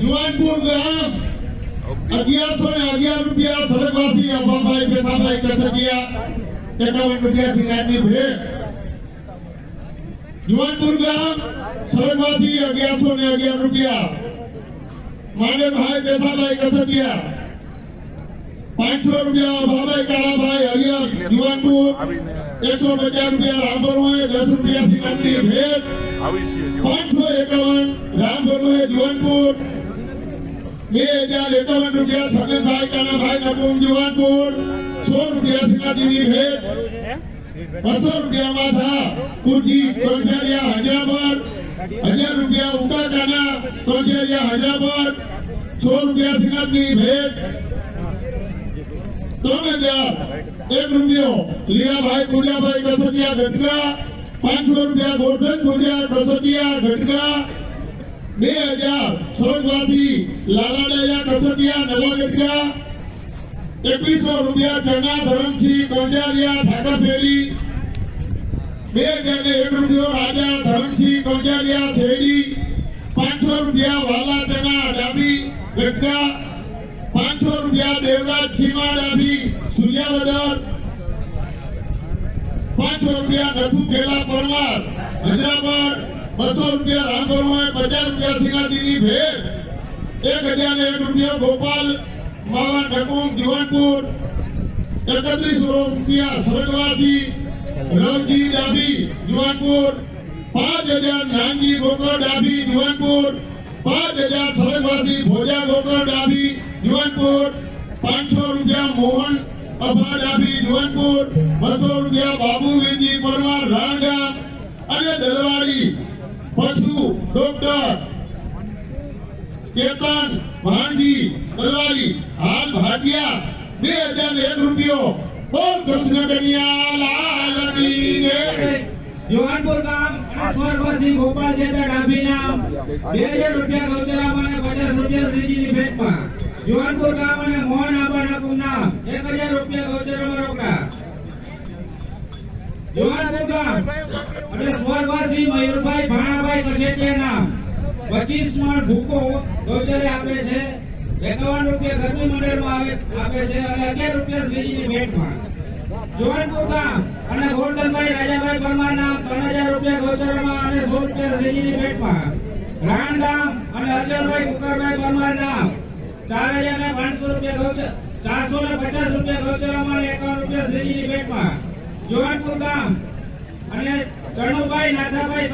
યુવાનપુર ગામ 1111 રૂપિયા સરગવાસી અબ્બાભાઈ પેથાભાઈ કસડિયા 51 રૂપિયા થી નાની ભેટ. યુવાનપુર ગામ સરગવાસી 1111 રૂપિયા માનવભાઈ પેથાભાઈ કસડિયા 500 રૂપિયા અબ્બાભાઈ કાળાભાઈ અયર યુવાનપુર 150 રૂપિયા રામભરોએ 10 રૂપિયા થી નાની ભેટ. 551 રામભરોએ યુવાનપુર 2051 રૂપિયા છગનભાઈ કાનાભાઈ નકુમ યુવાનપુર 100 રૂપિયા સિનાજીની ભેટ. 200 રૂપિયા માથા કુરજી કોંજરિયા હજરાપર 1000 રૂપિયા ઉકા કાના કોંજરિયા હજરાપર 100 રૂપિયા સિનાજીની ભેટ. 3001 રૂપિયો લીલાભાઈ પુરિયાભાઈ કસડિયા ઘટકા 500 રૂપિયા ગોરધન પુરિયા કસડિયા ઘટકા. 2000 સ્વર્ગવાસી લાલાડયા કસડિયા નવા ઘટકા. 2100 રૂપિયા ચના ધરમસિંહ કોંજારિયા ઠાકાશેરી. 2001 રૂપિયો રાજા ધરમસિંહ કોંજારિયા શેરડી. 500 રૂપિયા વાલા ચના ડાબી ઘટકા. 500 રૂપિયા દેવરાજ ખીમા ડાબી સૂર્યાવદર. 500 રૂપિયા નથુ કેલા પરમાર હજરાપર. 200 રૂપિયા રામભરોએ 50 રૂપિયા સિનાજીની ભેટ. 1001 રૂપિયા ગોપાલ માવા નકુમ દિવાનપુર. 3100 રૂપિયા સ્વર્ગવાસી રવજી ડાબી દિવાનપુર. 5000 નાનજી ગોકળ ડાબી દિવાનપુર. 5000 સ્વર્ગવાસી ભોજા ગોકળ ડાબી દિવાનપુર. 500 રૂપિયા મોહન અભા ડાબી દિવાનપર. 200 રૂપિયા બાબુ વેજી પરમાર રાણગા અને દલવાડી પશુ ડોક્ટર કેતન ભાણજી દલવાડી હાલ ભાટિયા. 2001 રૂપિયો બોલ કૃષ્ણ કન્યા લાલની જય. યુવાનપુર ગામ સ્વર્ગવાસી ગોપાલ જેતા ડાભીના ગામ 2000 રૂપિયા ગૌચરામાં અને 50 રૂપિયા શ્રીજીની ભેટમાં જુવાનપુર ગામ અને મોહન આબાના નામ 1000 રૂપિયા ગૌચરામાં રોકડા જુવાનપુર ગામ અને સ્વર્ગવાસી મયુરભાઈ ભાણાભાઈ કછેટિયા નામ 25 મણ ભૂકો ગૌચરે આપે છે 51 રૂપિયા ગરબી મંડળમાં આપે છે અને 11 રૂપિયા શ્રીજીની ભેટમાં જુવાનપુર ગામ અને ગોરધનભાઈ રાજાભાઈ પરમાર નામ 3000 રૂપિયા ગૌચરમાં અને 100 રૂપિયા શ્રીજીની ભેટમાં રાણ ગામ અને અર્જનભાઈ કુકરભાઈ પરમાર નામ 4500 રૂપિયા ગૌચર 450 રૂપિયા ગૌચરમાં અને 51 રૂપિયા શ્રીજીની ભેટમાં જુવાનપુર ગામ અને ચણુભાઈ નાથાભાઈ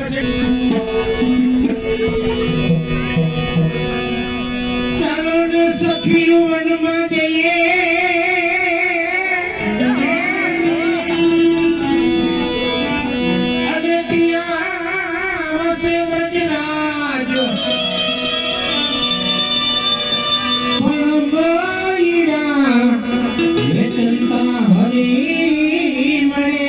ચાલો ને સખીઓ વનમાં જઈએ અને ત્યાં વસે વ્રજરાજ ફળમઈડા વેચનતા હરી મળે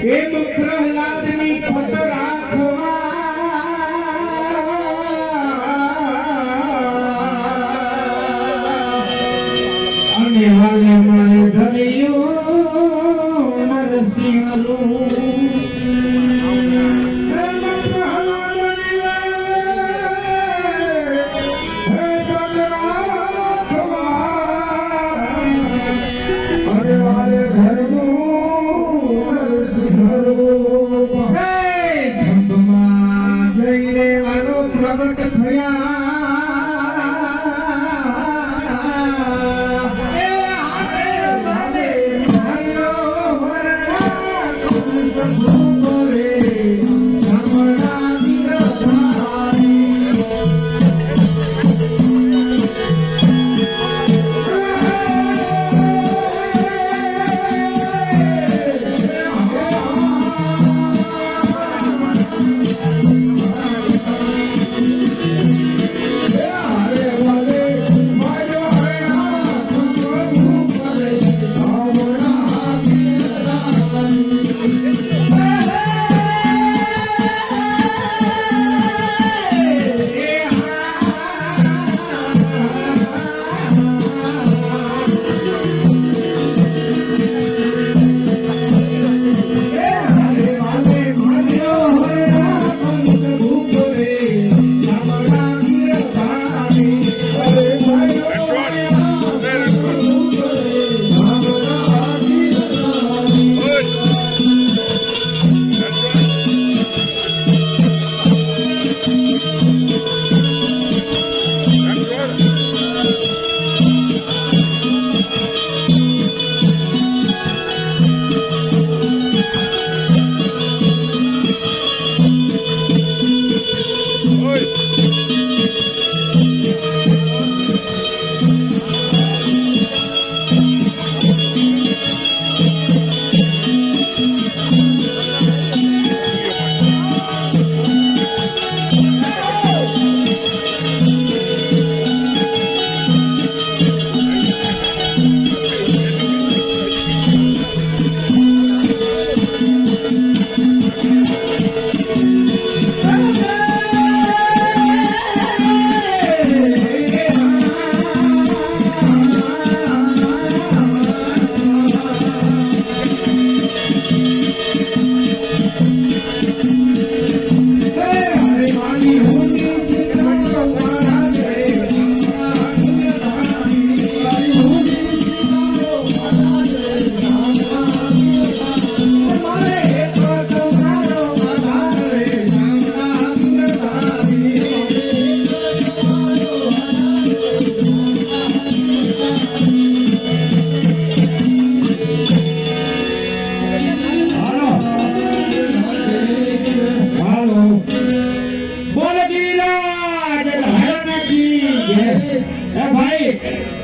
એમ પ્રહલાદની પત રાખવા અને વાલે મારે ધર્યું નરસિંહનું એમ પ્રહલાદની પત રાખવા અને વાલે ધર્યું નરસિંહનું હે ખંભમાં જઈને વાલો પ્રગટ થયા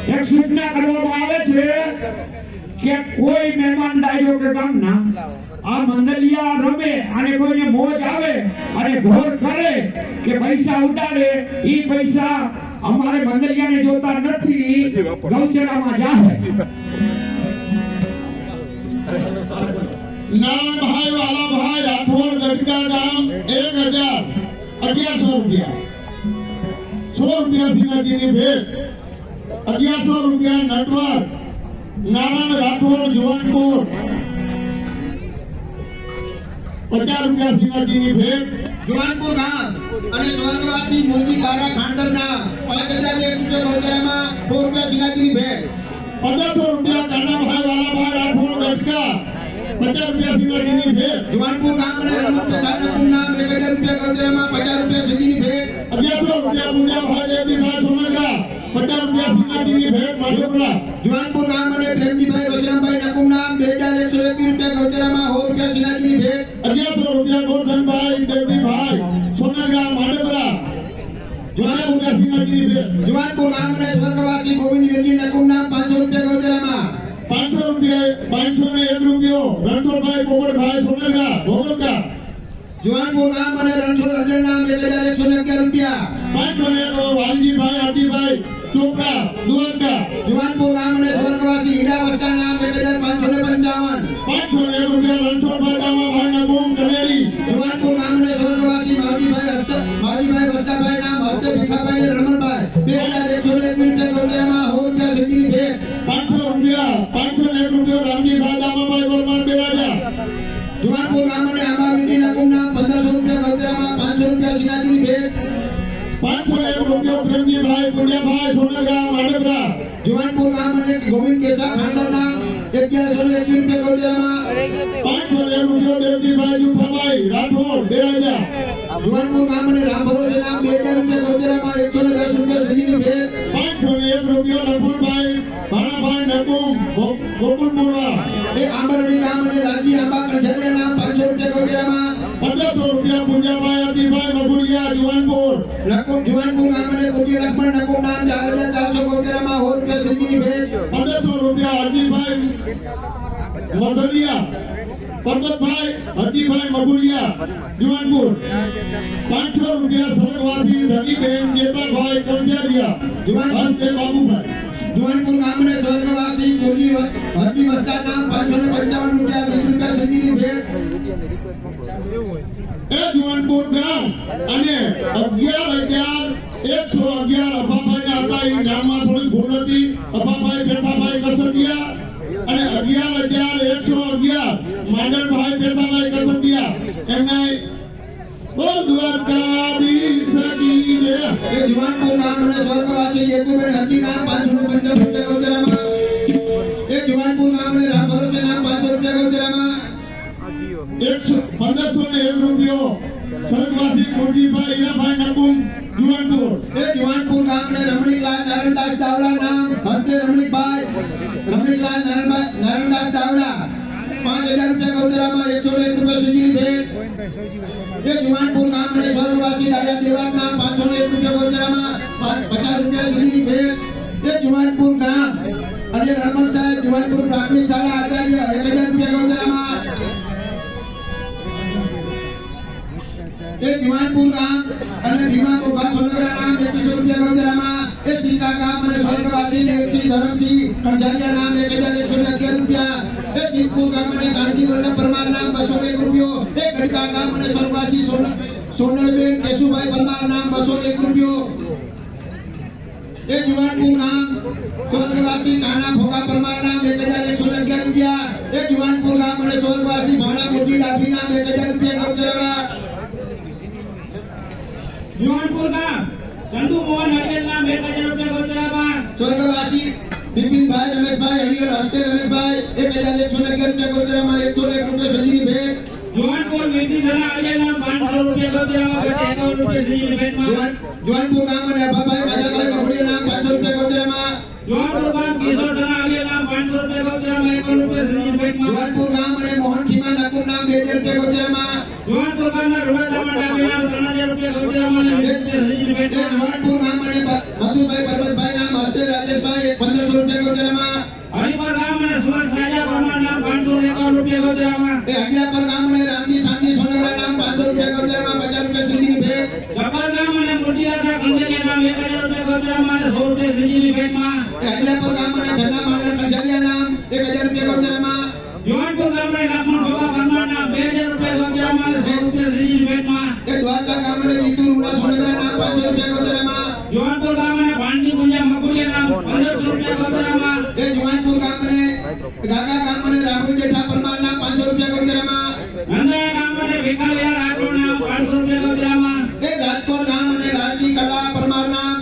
એક સૂચના કરવામાં આવે છે કે કોઈ મહેમાન ડાયો કે ગામના આ મંડલિયા રમે અને કોઈને મોજ આવે અને ઘોર કરે કે પૈસા ઉડાડે ઈ પૈસા અમારે મંડલિયાને જોતા નથી ગૌચરામાં જાહે નારાયણભાઈ વાલાભાઈ રાઠોડ ગઢકા ગામ 1100 રૂપિયા 100 રૂપિયા શ્રીમતીની ભેટ 1100 રૂપિયા નટવર નારાયણ રાઠોડ જુવાનપુર 50 રૂપિયા શ્રીમતીની ભેટ જુવાનપુર ગામ અને સ્વર્ગવાસી મોરબી બારા ખાંડરના 5001 રૂપિયા રોજરામાં 100 રૂપિયા જિલ્લાની ભેટ 1500 રૂપિયા કાનાભાઈ વાલાભાઈ રાઠોડ ગઢકા 50 રૂપિયા શ્રીમતીની ભેટ જુવાનપુર ગામ અને રમતભાઈ નામ 1000 રૂપિયા રોજરામાં 50 રૂપિયા જિલ્લાની ભેટ 1100 રૂપિયા પૂજાભાઈ દેવીભાઈ સોનગરા 50 રૂપિયા શ્રીમતીની ભેટ માધવપુરા જુવાનપુર ગામ અને પ્રેમજીભાઈ વસરામભાઈ નાકુમ નામ 2121 રૂપિયા રોજરામાં 100 રૂપિયા જિલ્લાની ભેટ 1100 રૂપિયા ગોરધનભાઈ દેવીભાઈ સોનગરા માધવપુરા જોયા રૂપિયા શ્રીમતીની ભેટ જુવાનપુર ગામ અને સ્વર્ગવાસી ગોવિંદભાઈ નાકુમ નામ 500 રૂપિયા રોજરામાં 500 રૂપિયા 501 રૂપિયો રણછોડભાઈ પોપટભાઈ સોનગરા ભોગવકા જુવાનપુર ગામ અને રણછોડ અજય નામ 2111 રૂપિયા 501 વાલજીભાઈ આદિભાઈ ચોપડા દ્વારકા જુવાનપુર ગામ અને સ્વર્ગવાસી હીરા વસ્તા નામ 2555 501 રૂપિયા રણછોડભાઈ દામાભાઈ સોનગરા માંડગરા જુવાનપુર ગામ અને ગોવિંદ કેશા ખાંડરના 1121 રૂપિયા ગૌચરામાં 501 રૂપિયો દેવજીભાઈ જુઠાભાઈ રાઠોડ બેરાજા જુવાનપુર ગામ અને રામ ભરોસે નામ 2000 રૂપિયા ગૌચરામાં 110 રૂપિયા સુધીની ભેટ 501 રૂપિયો લખુણભાઈ ભાણાભાઈ નકુમ ગોકુલપુરા એ આંબરડી ગામ અને લાલજી આંબા કંઠરિયા નામ 500 રૂપિયા ગૌચરામાં 1500 રૂપિયા પૂંજાભાઈ અતિભાઈ મગુડિયા જુવાનપુર નકુમ જુવાનપુર ગામ અને કોટી લક્ષ્મણ નકુમ નામ 4400 ગૌચરામાં 100 રૂપિયા સુધીની ભેટ 1500 રૂપિયા હરજીભાઈ મગડિયા પરબતભાઈ હરજીભાઈ મગુડિયા જુવાનપુર 500 રૂપિયા સરગવાથી ધનીબેન જેતાભાઈ કંજારિયા હસ્તે બાબુભાઈ જુવાનપુર ગામ અને સ્વર્ગવાસી કોલી હરજી વસ્તા નામ 555 રૂપિયા 20 રૂપિયા સુધીની ભેટ એ જુવાનપુર ગામ અને 11,111 અફાભાઈના હતા એ ગામમાં થોડી ભૂલ હતી અફાભાઈ પેથાભાઈ કસડિયા અને 11,111 માંડણભાઈ પેથાભાઈ કસડિયા એમને બોલ દ્વારકાધીશ કી જય એ જુવાનપુર ગામ અને સ્વર્ગવાસી યેતુબેન હરજી નામ 555 રૂપિયા ગૌચરામાં એ જુવાનપુર ગામ અને રામ ભરોસે નામ 500 રૂપિયા ગૌચરામાં 1501 રૂપિયો સરગવાસી કોટીભાઈ હીરાભાઈ નકુમ જુવાનપુર એ જુવાનપુર ગામ અને રમણીકલાલ નારાયણદાસ ચાવડા નામ હસ્તે રમણીકલાલ નારાયણદાસ ચાવડા 5000 રૂપિયા ગૌચરામાં 101 રૂપિયા સુધીની ભેટ એ જુવાનપુર ગામ અને સ્વર્ગવાસી દાદા દેવાત નામ 501 રૂપિયા ગૌચરામાં 50 રૂપિયા સુધીની ભેટ એ જુવાનપુર ગામ અને રમણ સાહેબ જુવાનપુર પ્રાથમિક શાળા આચાર્ય 1000 રૂપિયા ગૌચરામાં એ જુવાનપુર ગામ અને ભીમા મોગા સોનગરા નામ 2100 રૂપિયા ગૌચરામાં એ સીતા ગામ અને સ્વર્ગવાસી દેવસિંહ ધરમસિંહ કંઠારિયા નામ 1111 રૂપિયા એ જીતપુર ગામ અને ગાંધી વલ્લભ પરમાર નામ 201 રૂપિયો એ ગરકા ગામ અને સ્વર્ગવાસી સોનલબેન કેશુભાઈ પરમાર નામ 201 રૂપિયો એ જુવાનપુર ગામ સ્વર્ગવાસી કાના ભોગા પરમાર નામ 1111 રૂપિયા એ જુવાનપુર ગામ અને સ્વર્ગવાસી ભાણા મોટી ડાભી નામ 1000 રૂપિયા ગૌચરામાં જુવાનપુર ગામ ચંદુ મોહન હરિયલ નામ 1000 રૂપિયા ગૌચરામાં સ્વર્ગવાસી બિપિનભાઈ રમેશભાઈ હરિયર હસ્તે રમેશભાઈ 1111 રૂપિયા ગૌચરામાં 101 રૂપિયા સુધીની ભેટ જુવાનપુર મીઠી ધરા હરિયલ નામ 500 રૂપિયા ગૌચરામાં 51 રૂપિયા સુધીની ભેટમાં જુવાનપુર ગામ અને અભાભાઈ માધાભાઈ મગુડિયા નામ 500 રૂપિયા ગૌચરામાં જુવાનપુર ગામ કિશોર ધરા હરિયલ નામ 500 રૂપિયા ગૌચરામાં 51 રૂપિયા સુધીની ભેટમાં જુવાનપુર ગામ અને મોહન ખીમા નકુમ નામ 2000 રૂપિયા ગૌચરામાં જુવાનપુર ગામના રૂડાદામણ ડાબી નામ 3000 રૂપિયા ગૌચરામાં 20 રૂપિયા સુધીની ભેટમાં જુવાનપુર ગામ અને મધુભાઈ પરબતભાઈ નામ હસ્તે રાજેશભાઈ 1500 રૂપિયા ગૌચરામાં હરિપર ગામ અને સુરત રાજા પરમાર નામ 551 રૂપિયા ગૌચરામાં એ હજીરાપર ગામ અને રામજી શાંતિ સોનગરા નામ 500 રૂપિયા ગૌચરામાં 50 રૂપિયા સુધીની ભેટ જબર ગામ અને મોટી રાજા કંઠરિયા નામ 1000 રૂપિયા ગૌચરામાં અને 100 રૂપિયા સુધીની ભેટમાં એ હજીરાપર ગામ અને ધના માંડણ કંઠરિયા નામ 1000 રૂપિયા ગૌચરામાં જુવાનપુર ગામ અને લક્ષ્મણ ભોગા પરમાર નામ 2000 રૂપિયા ગૌચરામાં અને 100 રૂપિયા સુધીની ભેટમાં એ દ્વારકા ગામ અને જીતુ રૂડા સોનગરા નામ 500 રૂપિયા ગૌચરામાં જુવાનપુર ગામ અને ભાણજી પુંજા મગુડિયા નામ 1500 રૂપિયા ગૌચરામાં એ જુવાનપુર ગામ અને ગાગા ગામ અને રાહુલ જેઠા પરમાર નામ 500 રૂપિયા ગૌચરામાં નંદરા ગામ અને ભીખાલિયા રાઠોડ નામ 500 રૂપિયા ગૌચરામાં એ રાજકોટ ગામ અને લાલજી કલા પરમાર નામ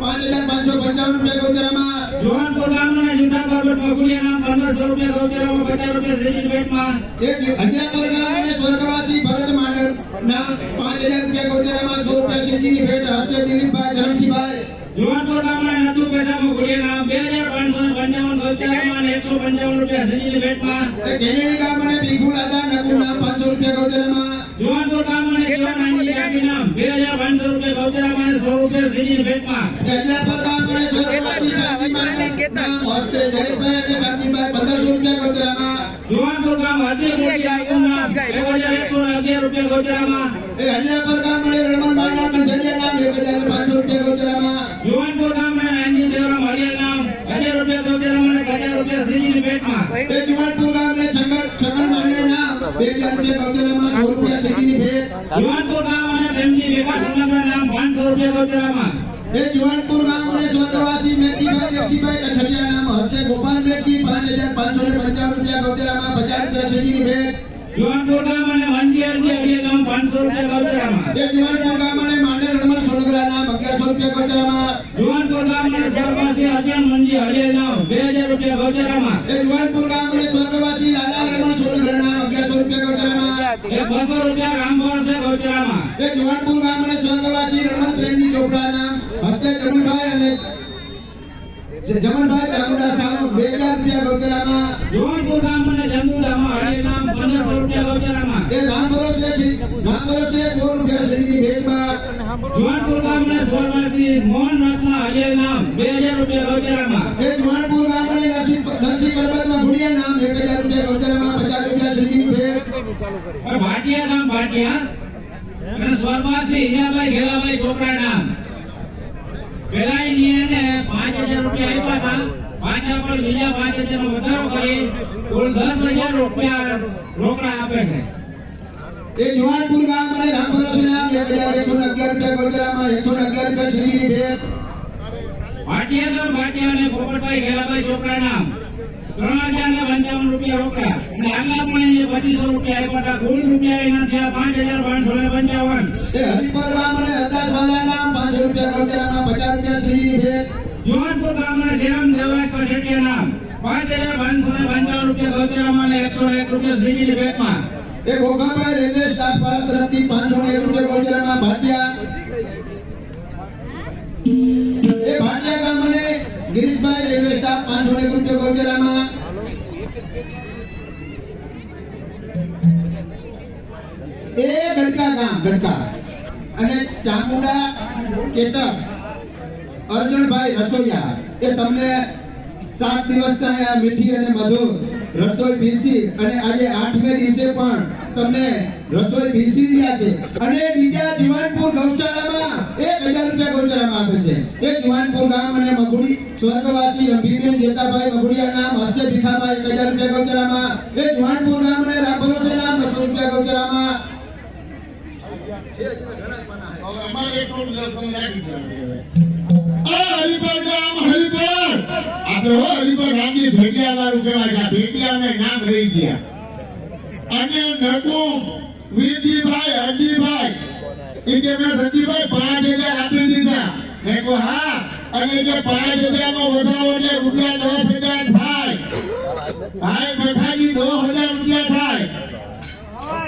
5555 રૂપિયા ગૌચરામાં જુવાનપુર ગામ અને જુઠા પરબત મગુડિયા નામ 1500 રૂપિયા ગૌચરામાં 50 રૂપિયા સુધીની ભેટમાં એ હજીરાપર ગામ અને સ્વર્ગવાસી ભરત માંડળ નામ 5000 રૂપિયા ગૌચરામાં 100 રૂપિયા સુધીની ભેટ હસ્તે દિલીપભાઈ ધરમસિંહભાઈ જુવાનપુર ગામ અને નતુ પેટા મગુડિયા નામ 2555 ગૌચરામાં અને 155 રૂપિયા સુધીની ભેટમાં એ કેનેડી ગામ અને ભીખુ દાદા નકુમ નામ 500 રૂપિયા ગૌચરામાં જુવાનપુર ગામ અને જીવનાનંદજી ડાબી નામ 2500 રૂપિયા ગૌચરામાં અને 100 રૂપિયા સુધીની ભેટમાં હજીરાપર ગામ અને સ્વર્ગવાસી શાંતિભાઈ નામ હસ્તે જયેશભાઈ અને શાંતિભાઈ 1500 રૂપિયા ગૌચરામાં જુવાનપુર ગામ હરજી મોટી ડાબી નામ 1111 રૂપિયા ગૌચરામાં એ હજીરાપર ગામ અને રમણભાઈ નામ કંઠરિયા નામ 1500 રૂપિયા ગૌચરામાં જુવાનપુર ગામ અને નાનજી દેવરામ હરિયલ નામ 1000 રૂપિયા ગૌચરામાં અને 50 રૂપિયા સુધીની ભેટમાં એ જુવાનપુર ગામ અને છગન માંડળ નામ 2000 રૂપિયા ગૌચરામાં 100 રૂપિયા સુધીની ભેટ જુવાનપુર ગામ અને પ્રેમજી વિકાસ સંગઠન નામ 500 રૂપિયા ગૌચરામાં એ જુવાનપુર ગામ અને સ્વર્ગવાસી મેઘજીભાઈ દેવસિંહભાઈ કછડિયા નામ હસ્તે ગોપાલ મેઘજી 5555 રૂપિયા ગૌચરામાં 50 રૂપિયા સુધીની ભેટ જુવાનપુર ગામ અને વંજી અરજી અડિયા ગામ 500 રૂપિયા ગૌચરામાં. એ જીવનપુર ગામ અને માંડલ રણમાં સોનગરા નામ 1100 રૂપિયા ગૌચરામાં. જુવાનપુર ગામ અને સ્વર્ગવાસી અજયન વંજી અડિયા ગામ 2000 રૂપિયા ગૌચરામાં. એ જીવનપુર ગામ અને સ્વર્ગવાસી લાલા રણમાં સોનગરા નામ 1100 રૂપિયા ગૌચરામાં. એ 200 રૂપિયા રામભણ છે ગૌચરામાં. એ જીવનપુર ગામ અને સ્વર્ગવાસી રણમાં પ્રેમજી ચોપડા નામ હસ્તે જમનભાઈ અને જમનભાઈ ચામુંડા સાનો 2000 રૂપિયા ગૌચરામાં. જુવાનપુર ગામ અને જંબુડામાં અડિયા ગામ 1500 રૂપિયા ગૌચરામાં. એ રામ ભરોસે 100 રૂપિયા શ્રીની ભેટમાં. જુવાનપુર ગામ અને સ્વર્ગવાસી મોહન રત્ના અડિયા ગામ 2000 રૂપિયા ગૌચરામાં. એ જીવનપુર ગામ અને નરસિંહ પર્વતમાં ગુડિયા નામ 1000 રૂપિયા ગૌચરામાં. 50 રૂપિયા શ્રીની ભેટ. ભાટિયા ગામ ભાટિયા અને સ્વર્ગવાસી હીરાભાઈ ઘેલાભાઈ ચોપડા નામ પેલાઈ ને 5000 રૂપિયા આપ્યા હતા. પાછા પણ બીજા 5000 નો વધારો કરી કુલ 10000 રૂપિયા રોકડા આપે છે. એ જીવનપુર ગામ અને રામ ભરોસે નામ 1111 રૂપિયા ગૌચરામાં. 111 રૂપિયા શ્રીની ભેટ. ભાટિયા ગામ ભાટિયા અને પોપટભાઈ ઘેલાભાઈ ચોપડા નામ 3055 રૂપિયા રોકડા અને આગલા પણ 2500 રૂપિયા આપ્યા હતા. કુલ રૂપિયા એના થયા 5555. એ હરિપર ગામ અને અરદાસવાલા નામ 500 રૂપિયા ગૌચરામાં. 50 રૂપિયા શ્રીની ભેટ. જુવાનપુર ગામ અને જયરામ દેવરાજ કસેટિયા નામ 5555 રૂપિયા ગૌચરામાં અને 101 રૂપિયા શ્રીજીની ભેટમાં. એ ભોગાભાઈ રેલવે સ્ટાફ વાળા તરફથી 501 રૂપિયા ગૌચરામાં. ભાટિયા એ ભાટિયા ગામ અને ગિરીશભાઈ રેલવે સ્ટાફ 501 રૂપિયા ગૌચરામાં. એ ગડકા ગામ ગડકા અને ચામુંડા કેતક અર્જુનભાઈ રસોઈયા એ તમને 7 દિવસના મીઠી અને મધુર રસોઈ પીરસી અને આજે 8મે દિવસે પણ તમને રસોઈ પીરસી રહ્યા છે. અને બીજા જીવનપુર ગૌશાળામાં 1000 રૂપિયા ગૌશાળામાં આપે છે. એ જીવનપુર ગામ અને મગુડી સ્વર્ગવાસી રંભીબેન જેતાભાઈ મગુડિયા નામ હસ્તે ભીખાભાઈ 1000 રૂપિયા ગૌશાળામાં. એ જીવનપુર ગામ અને રામભરોસે નામ 200 રૂપિયા ગૌશાળામાં. અમારે એટલું જ રકમ રાખી દેવાની. આ હરિપર ગામ હરિપર આપણે હરિપર ગામની ભેટિયા વાળું કહેવાય છે. ભેટિયાને નામ રહી ગયા. અને નકુમ વીરજીભાઈ હરજીભાઈ એ કે મેં ધનજીભાઈ 5000 આપી દીધા. મેં કહ્યું હા. અને કે 5000 નો વધારો એટલે રૂપિયા 10000 થાય. ભાઈ બઠાજી 10000 રૂપિયા થાય. Ah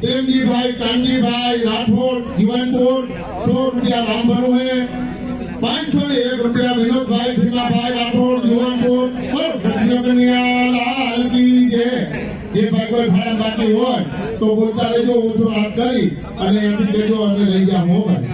प्रेमजीभाई कांजीभाई राठौर जीवनपुर 100 रुपया रामभरू है 501 रुपया विनोद भाई भीमा भाई राठौर जीवनपुर और कृष्ण कन्या लाल की जय જે ભાઈ કોઈ ભાડા બાકી હોય તો બોલતા રહેજો હું તો હાથ કરી અને એમથી કહેજો અને લઈ જા મોબાઈલ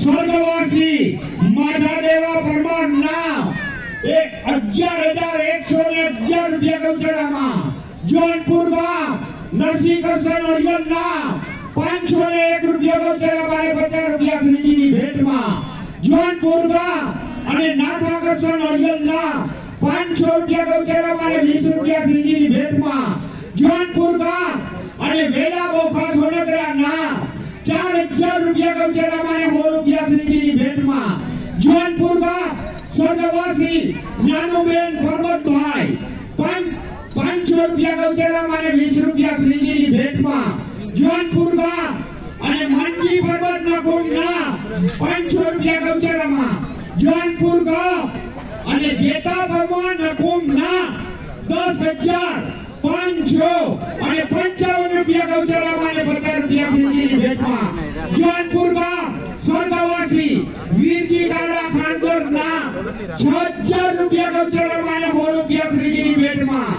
સ્વર્ગવાસી માધાદેવા પરમાર નામ 11,111 રૂપિયા ગૌચરામાં જોનપુર ગામ નરસિંહ કૃષ્ણ ઓરિયલ નામ 501 રૂપિયા ગૌચરામાં 50 રૂપિયા શ્રીજીની ભેટમાં જોનપુર ગામ અને નાથા કૃષ્ણ ઓરિયલ નામ 500 રૂપિયા ગૌચરામાં 20 રૂપિયા શ્રીજીની ભેટમાં જોનપુર ગામ અને વેલા બોખા સોનગરા નામ 4,000 રૂપિયા ગૌચરામાં 100 રૂપિયા શ્રીજીની ભેટમાં જોનપુર ગામ સ્વર્ગવાસી જ્ઞાનુબેન પરબતભાઈ 500 રૂપિયા ગૌચરામાં 20 રૂપિયા શ્રીજીની ભેટમાં જોનપુર ગામ અને માનજી પર્વતના કુંડના 500 રૂપિયા ગૌચરામાં જોનપુર ગામ અને જેતા ભગવાનના કુંડના 10,500 અને 55 રૂપિયા ગૌચરામાં 50 રૂપિયા શ્રીજીની ભેટમાં જોનપુર ગામ સ્વર્ગવાસી વીરજી કાલા ખાનગોરના 6,000 રૂપિયા ગૌચરામાં 100 રૂપિયા શ્રીજીની ભેટમાં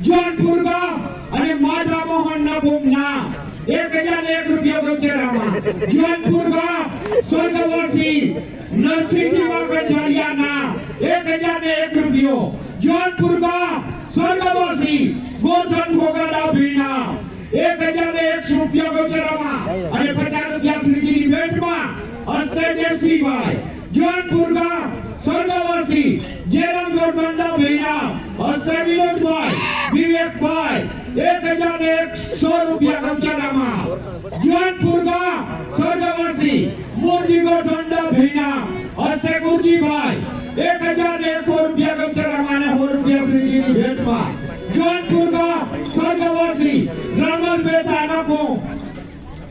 જોનપુર ગામ અને માધા મોહનના કુંડના 1,001 રૂપિયા ગૌચરામાં જોનપુર ગામ સ્વર્ગવાસી નરસિંહજી વાકંજાલિયાના 1,001 રૂપિયો જોનપુર ગામ સ્વર્ગવાસી ગોધન ગોગાડા ભીના 1,001 રૂપિયા ગૌચરામાં અને 50 રૂપિયા શ્રીજીની ભેટમાં હસ્તે દેવસિંહભાઈ જોનપુર ગામ સ્વર્ગવાસી જેરમ ગોરબંડા ભીના હસ્તે વિનોદભાઈ વિવેકભાઈ 1001 રૂપિયા ગૌચરામાં જીવનપુર ગામ સ્વર્ગવાસી મૂર્તિગો ઠંડા ભીના હસ્તે ગુરજીભાઈ 1001 રૂપિયા ગૌચરામાં અને 100 રૂપિયા શ્રીજીની ભેટમાં જીવનપુર ગામ સ્વર્ગવાસી રમણ બેટા નકુ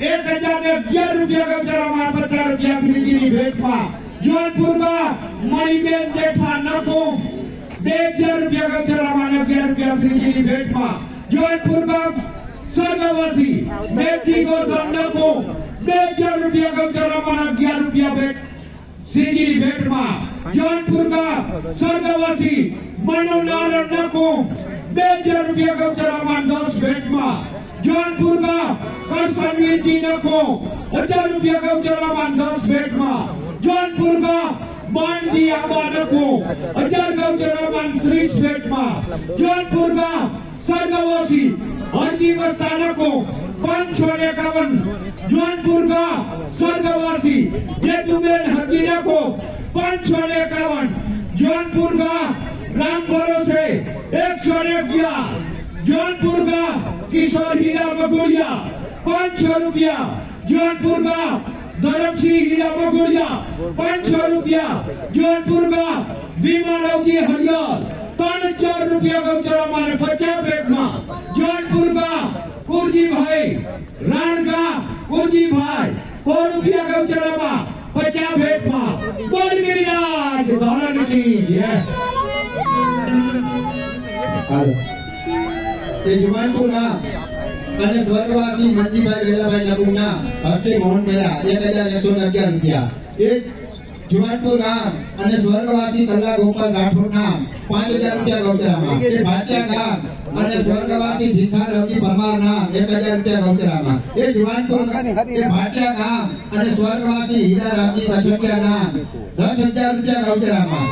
1011 રૂપિયા ગૌચરામાં 50 રૂપિયા શ્રીજીની ભેટમાં જીવનપુર ગામ મણીબેન જેઠા નકુ 2000 રૂપિયા ગૌચરામાં 11 રૂપિયા શ્રીજીની ભેટમાં જીવનપુર ગામ સ્વર્ગવાસી મેથી ગોધન નકો 2000 રૂપિયા ગૌચરામાં 11 રૂપિયા ભેટ શ્રીજીની ભેટમાં જીવનપુર ગામ સ્વર્ગવાસી મનુ નારાયણ નકો 2000 રૂપિયા ગૌચરામાં 10 ભેટમાં જીવનપુર ગામ કરસનવીરજી નકો 1000 રૂપિયા ગૌચરામાં 10 ભેટમાં જીવનપુર ગામ માનજી આબા નકો 1000 ગૌચરામાં 30 ભેટમાં જીવનપુર ગામ સ્વર્ગવાસી હરજી વસ્તા નકો 551 જીવનપુર ગામ સ્વર્ગવાસી જેતુબેન હરજી નકો 551 જીવનપુર ગામ રામ ભરોસે 111 જીવનપુર ગામ કિશોર હીરા બગોડિયા 500 રૂપિયા જીવનપુર ગામ ધરમસિંહ હીરા બગોડિયા 500 રૂપિયા જીવનપુર ગામ ભીમારાવજી હરિયર 3000 રૂપિયા ગૌચરામાં 50 ભેટમાં જીવનપુર ગામ કુરજીભાઈ રાણગા કુરજીભાઈ 100 રૂપિયા ગૌચરામાં 50 ભેટમાં બોલ ગિરિરાજ ધોરણની જય તે જીવનપુર ગામ અને સ્વર્ગવાસી મંજીભાઈ વેલાભાઈ નકુના હસ્તે મોહન મેળા 1111 રૂપિયા એ જીવનપુર ગામ અને સ્વર્ગવાસી કલ્લા ગોપાલ રાઠોડ નામ 5000 રૂપિયા ગૌચરામાં એ ભાટિયા ગામ અને સ્વર્ગવાસી ભીખા રવજી પરમાર નામ 1000 રૂપિયા ગૌચરામાં એ જીવનપુર એ ભાટિયા ગામ અને સ્વર્ગવાસી હીરા રામજી બચોટિયા નામ 10000 રૂપિયા ગૌચરામાં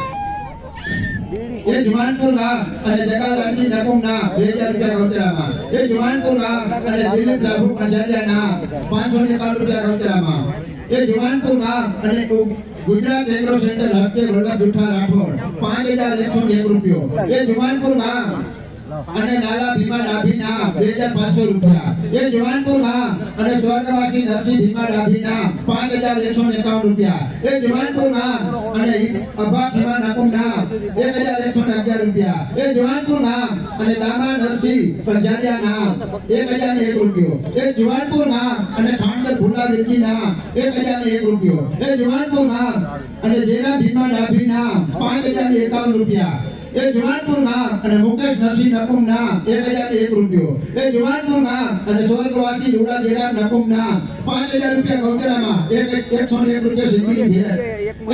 એ જીવનપુર ગામ અને જગાલાલજી નકુમ નામ 2000 રૂપિયા ગૌચરામાં એ જીવનપુર ગામ અને દિલીપ લાભુ પંજાલિયા નામ 551 રૂપિયા ગૌચરામાં એ જીવનપુર ગામ અને ગુજરાત એગ્રો સેન્ટર હસ્તે વલ્લભ દુઠા રાઠોડ 5101 રૂપિયો એ જીવનપુર ગામ અને નાલા ભીમા ડાભી નામ 2500 રૂપિયા એ જીવનપુર ગામ અને સ્વર્ગવાસી નરસિંહ ભીમા ડાભી નામ 5151 રૂપિયા એ જીવનપુર ગામ અને અભા ભીમા નકુમ નામ 1111 રૂપિયા એ જીવનપુર ગામ અને દામા નરસિંહ પંજાલિયા નામ 1001 રૂપિયો એ જીવનપુર ગામ અને ખાંડર ભુલ્લા વેજી નામ 1001 રૂપિયો એ જીવનપર ગામ અને જેના ભીમા ડાભી નામ 5051 રૂપિયા એ જીવનપુર ગામ અને મુકેશ નરસિંહ નકુમ નામ 1001 રૂપિયો એ જીવનપુર ગામ અને સ્વર્ગવાસી રૂડા જેરામ નકુમ નામ 5000 રૂપિયા ગૌચરામાં 101 રૂપિયા સિંધીની ભેટ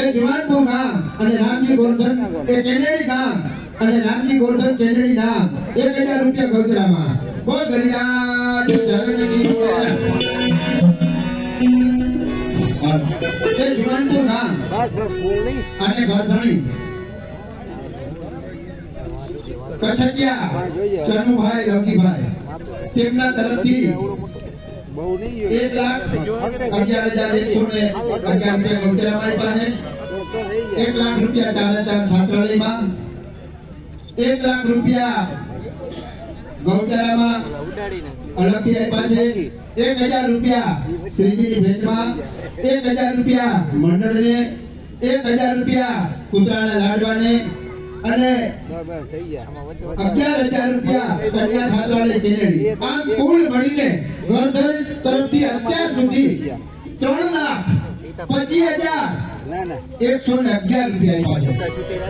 એ જીવનપુર ગામ અને રામજી ગોરધન એ કેનેડી ગામ અને રામજી ગોરધન કેનેડી નામ 1000 રૂપિયા ગૌચરામાં બોલ ગરિરાજ ધરણની એ જીવનપુર ગામ અને ગરધણી કછટિયા ચનુભાઈ રવિભાઈ તેમના તરફથી 1,11,111 રૂપિયા ગૌચરામાં પાસે 1,00,000 રૂપિયા 4,000 છાત્રાલયમાં 1,00,000 રૂપિયા ગૌચરામાં અલગથી આપ્યા છે 1,000 રૂપિયા શ્રીજીની ભેટમાં 1,000 રૂપિયા મંડળને 1,000 રૂપિયા કુતરાના લાડવાને અને 11,000 રૂપિયા કન્યા છાત્રાલય કેનેડી આમ કુલ મળીને ગોરધન તરફથી અત્યાર સુધી 3,25,111 રૂપિયા આપ્યા છે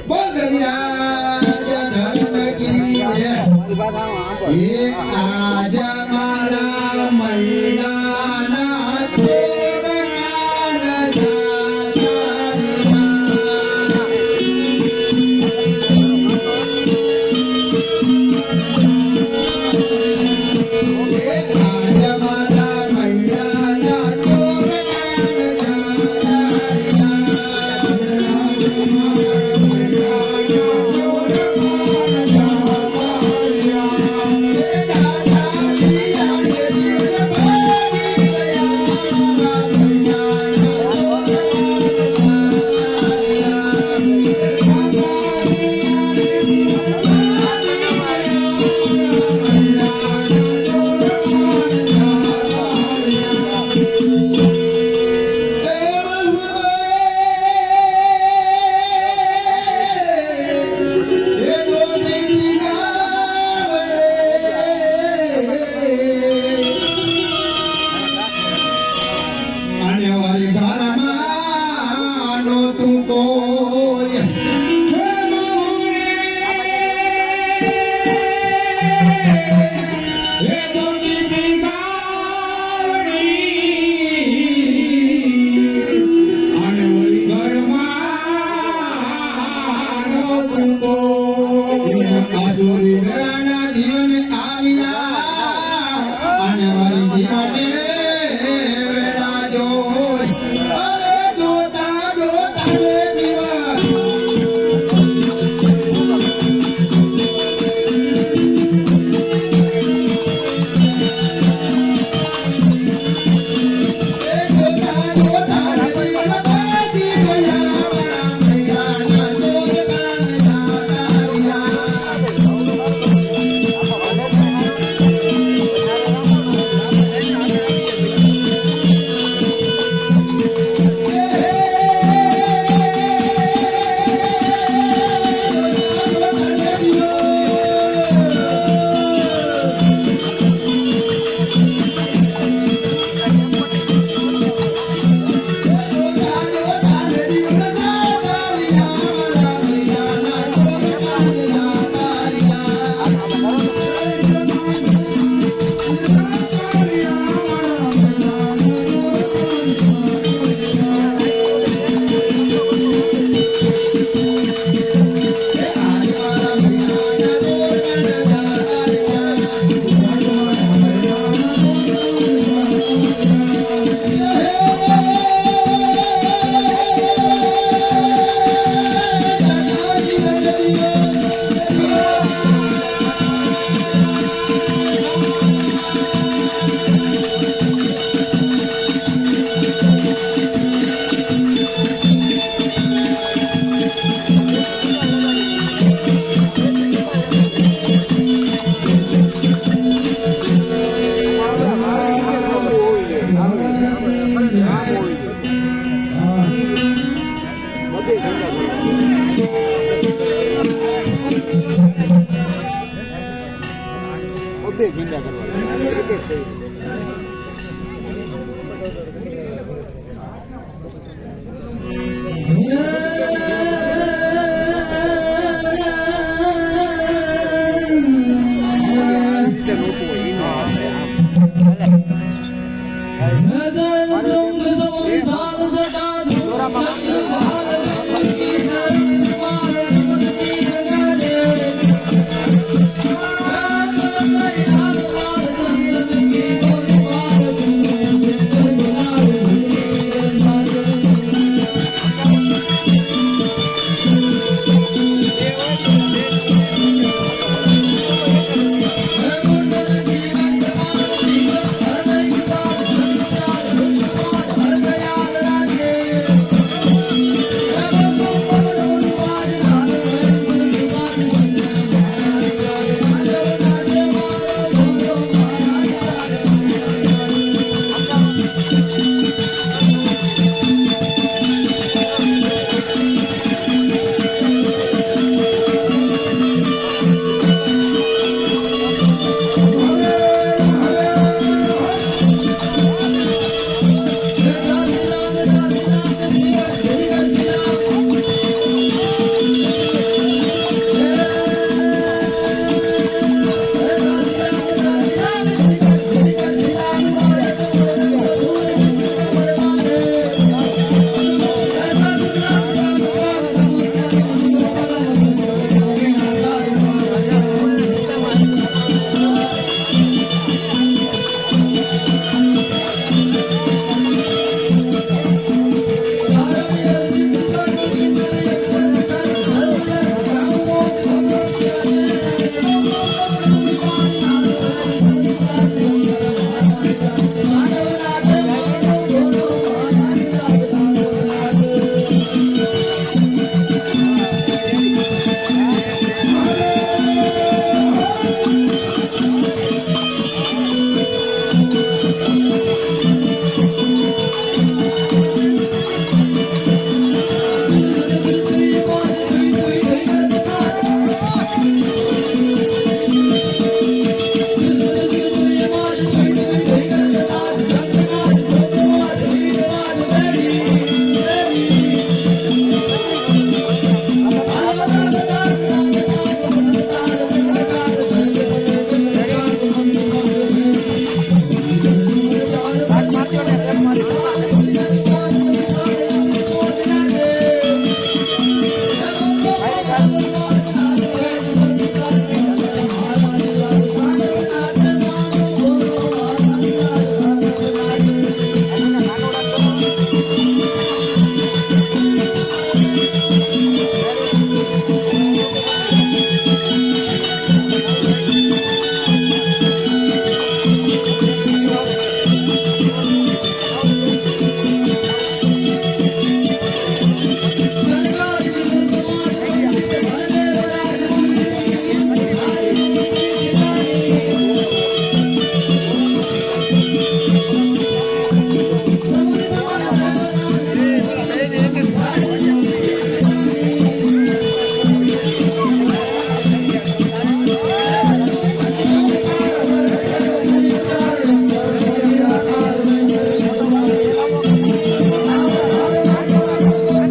બોલ ગરિરાજ ધર્મ કી જય એ આજ મારા મૈદાના Yeah. અને વારી ધારામાં નહોતું કોઈ આસુરી વેળાના જીવન આવ્યા અને વારી જીવને વેળા જોઈ અરે જોતા જોતા રે જીવન Yeah.